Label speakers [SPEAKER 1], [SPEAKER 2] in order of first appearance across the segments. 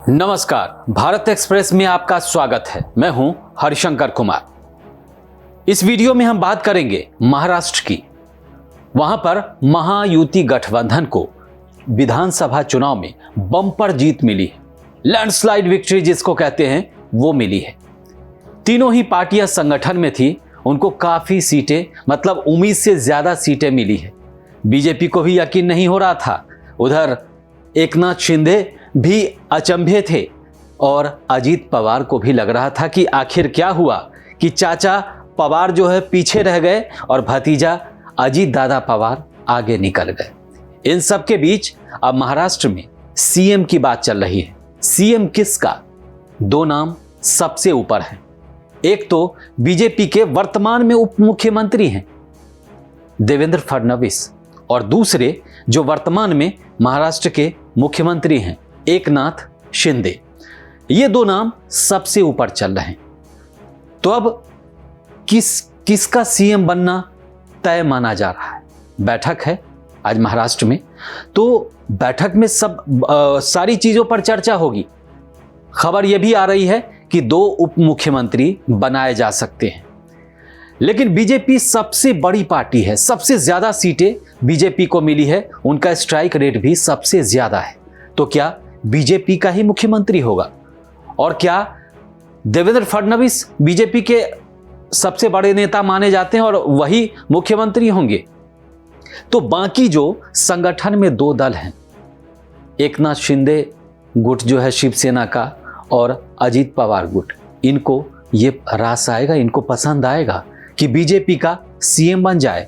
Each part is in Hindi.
[SPEAKER 1] नमस्कार, भारत एक्सप्रेस में आपका स्वागत है। मैं हूं हरिशंकर कुमार। इस वीडियो में हम बात करेंगे महाराष्ट्र की। वहां पर महायुति गठबंधन को विधानसभा चुनाव में बम्पर जीत मिली है। लैंडस्लाइड विक्ट्री जिसको कहते हैं वो मिली है। तीनों ही पार्टियां संगठन में थी, उनको काफी सीटें मतलब उम्मीद से ज्यादा सीटें मिली है। बीजेपी को भी यकीन नहीं हो रहा था। उधर एकनाथ शिंदे भी अचंभे थे और अजीत पवार को भी लग रहा था कि आखिर क्या हुआ कि चाचा पवार जो है पीछे रह गए और भतीजा अजीत दादा पवार आगे निकल गए। इन सब के बीच अब महाराष्ट्र में सीएम की बात चल रही है। सीएम किसका? दो नाम सबसे ऊपर हैं। एक तो बीजेपी के वर्तमान में उप मुख्यमंत्री हैं देवेंद्र फडणवीस, और दूसरे जो वर्तमान में महाराष्ट्र के मुख्यमंत्री हैं एकनाथ शिंदे। ये दो नाम सबसे ऊपर चल रहे हैं। तो अब किसका सीएम बनना तय माना जा रहा है। बैठक है आज महाराष्ट्र में, तो बैठक में सारी चीजों पर चर्चा होगी। खबर यह भी आ रही है कि दो उप मुख्यमंत्री बनाए जा सकते हैं। लेकिन बीजेपी सबसे बड़ी पार्टी है, सबसे ज्यादा सीटें बीजेपी को मिली है, उनका स्ट्राइक रेट भी सबसे ज्यादा है। तो क्या बीजेपी का ही मुख्यमंत्री होगा? और क्या देवेंद्र फडणवीस बीजेपी के सबसे बड़े नेता माने जाते हैं और वही मुख्यमंत्री होंगे? तो बाकी जो संगठन में दो दल हैं, एकनाथ शिंदे गुट जो है शिवसेना का और अजीत पवार गुट, इनको ये रास आएगा, इनको पसंद आएगा कि बीजेपी का सीएम बन जाए।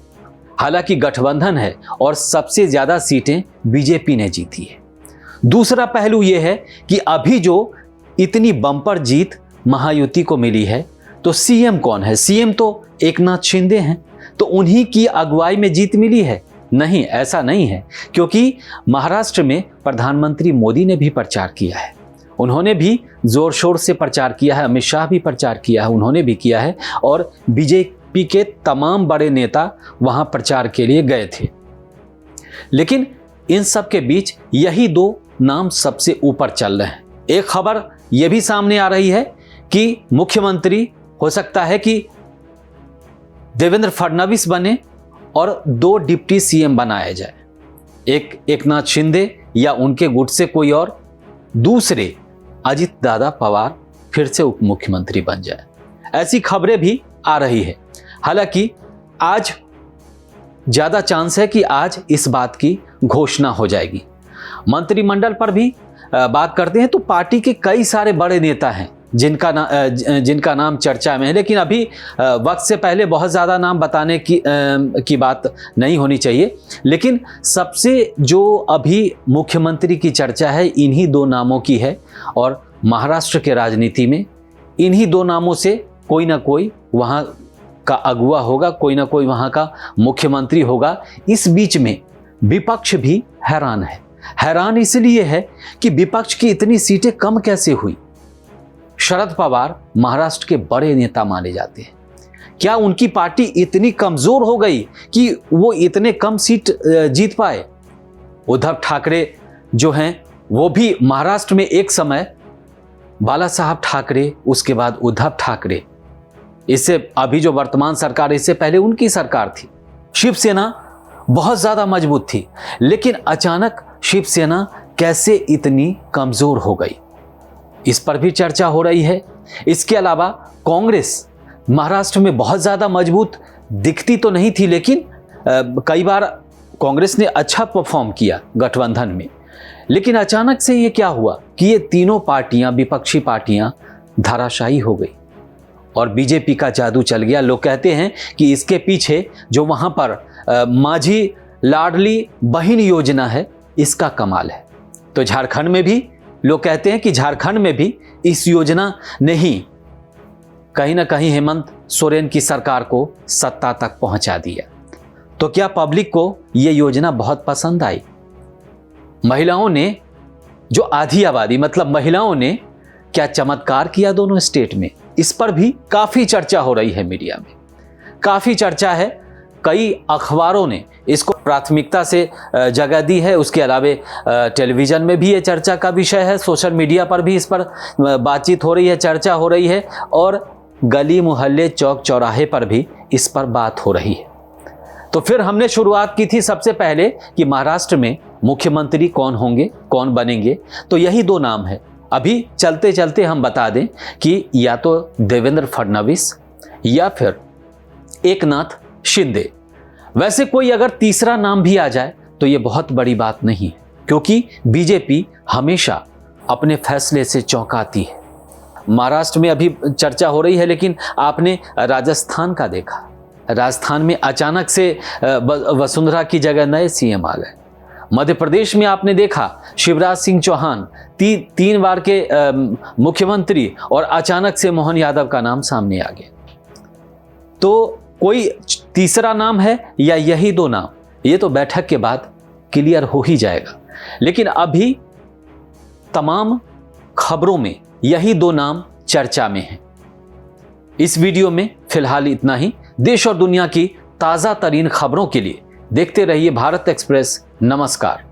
[SPEAKER 1] हालांकि गठबंधन है और सबसे ज्यादा सीटें बीजेपी ने जीती है। दूसरा पहलू यह है कि अभी जो इतनी बम्पर जीत महायुति को मिली है, तो सीएम कौन है? सीएम तो एकनाथ शिंदे हैं, तो उन्हीं की अगुवाई में जीत मिली है? नहीं, ऐसा नहीं है, क्योंकि महाराष्ट्र में प्रधानमंत्री मोदी ने भी प्रचार किया है। उन्होंने भी जोर शोर से प्रचार किया है, अमित शाह भी प्रचार किया है, उन्होंने भी किया है, और बीजेपी के तमाम बड़े नेता वहां प्रचार के लिए गए थे। लेकिन इन सब के बीच यही दो नाम सबसे ऊपर चल रहे हैं। एक खबर यह भी सामने आ रही है कि मुख्यमंत्री हो सकता है कि देवेंद्र फडणवीस बने और दो डिप्टी सीएम बनाया जाए, एक एकनाथ शिंदे या उनके गुट से कोई और, दूसरे अजीत दादा पवार फिर से उप मुख्यमंत्री बन जाए। ऐसी खबरें भी आ रही है। हालांकि आज ज्यादा चांस है कि आज इस बात की घोषणा हो जाएगी। मंत्रिमंडल पर भी बात करते हैं तो पार्टी के कई सारे बड़े नेता हैं जिनका नाम चर्चा में है। लेकिन अभी वक्त से पहले बहुत ज़्यादा नाम बताने की बात नहीं होनी चाहिए। लेकिन सबसे जो अभी मुख्यमंत्री की चर्चा है इन्हीं दो नामों की है, और महाराष्ट्र के राजनीति में इन्हीं दो नामों से कोई ना कोई वहाँ का अगुवा होगा, कोई ना कोई वहाँ का मुख्यमंत्री होगा। इस बीच में विपक्ष भी हैरान है। हैरान इसलिए है कि विपक्ष की इतनी सीटें कम कैसे हुई। शरद पवार महाराष्ट्र के बड़े नेता माने जाते हैं। क्या उनकी पार्टी इतनी कमजोर हो गई कि वो इतने कम सीट जीत पाए? उद्धव ठाकरे जो हैं वो भी महाराष्ट्र में एक समय बाला साहब ठाकरे, उसके बाद उद्धव ठाकरे, इससे अभी जो वर्तमान सरकार, इससे पहले उनकी सरकार थी। शिवसेना बहुत ज्यादा मजबूत थी, लेकिन अचानक शिवसेना कैसे इतनी कमजोर हो गई, इस पर भी चर्चा हो रही है। इसके अलावा कांग्रेस महाराष्ट्र में बहुत ज्यादा मजबूत दिखती तो नहीं थी, लेकिन कई बार कांग्रेस ने अच्छा परफॉर्म किया गठबंधन में। लेकिन अचानक से ये क्या हुआ कि ये तीनों पार्टियां, विपक्षी पार्टियां धराशायी हो गई और बीजेपी का जादू चल गया। लोग कहते हैं कि इसके पीछे जो वहां पर माझी लाडली बहन योजना है, इसका कमाल है। तो झारखंड में भी लोग कहते हैं कि झारखंड में भी इस योजना ने ही कहीं ना कहीं हेमंत सोरेन की सरकार को सत्ता तक पहुंचा दिया। तो क्या पब्लिक को यह योजना बहुत पसंद आई? महिलाओं ने, जो आधी आबादी मतलब महिलाओं ने क्या चमत्कार किया दोनों स्टेट में, इस पर भी काफी चर्चा हो रही है मीडिया में, काफी चर्चा है। कई अखबारों ने इसको प्राथमिकता से जगह दी है। उसके अलावे टेलीविज़न में भी ये चर्चा का विषय है, सोशल मीडिया पर भी इस पर बातचीत हो रही है, चर्चा हो रही है, और गली मोहल्ले चौक चौराहे पर भी इस पर बात हो रही है। तो फिर हमने शुरुआत की थी सबसे पहले कि महाराष्ट्र में मुख्यमंत्री कौन होंगे, कौन बनेंगे। तो यही दो नाम है। अभी चलते चलते हम बता दें कि या तो देवेंद्र फडणवीस या फिर एकनाथ शिंदे। वैसे कोई अगर तीसरा नाम भी आ जाए तो ये बहुत बड़ी बात नहीं है, क्योंकि बीजेपी हमेशा अपने फैसले से चौंकाती है। महाराष्ट्र में अभी चर्चा हो रही है, लेकिन आपने राजस्थान का देखा। राजस्थान में अचानक से वसुंधरा की जगह नए सीएम आ गए। मध्य प्रदेश में आपने देखा शिवराज सिंह चौहान 3 बार के मुख्यमंत्री, और अचानक से मोहन यादव का नाम सामने आ गया। तो कोई तीसरा नाम है या यही दो नाम, ये तो बैठक के बाद क्लियर हो ही जाएगा। लेकिन अभी तमाम खबरों में यही दो नाम चर्चा में हैं। इस वीडियो में फिलहाल इतना ही। देश और दुनिया की ताज़ा तरीन खबरों के लिए देखते रहिए भारत एक्सप्रेस। नमस्कार।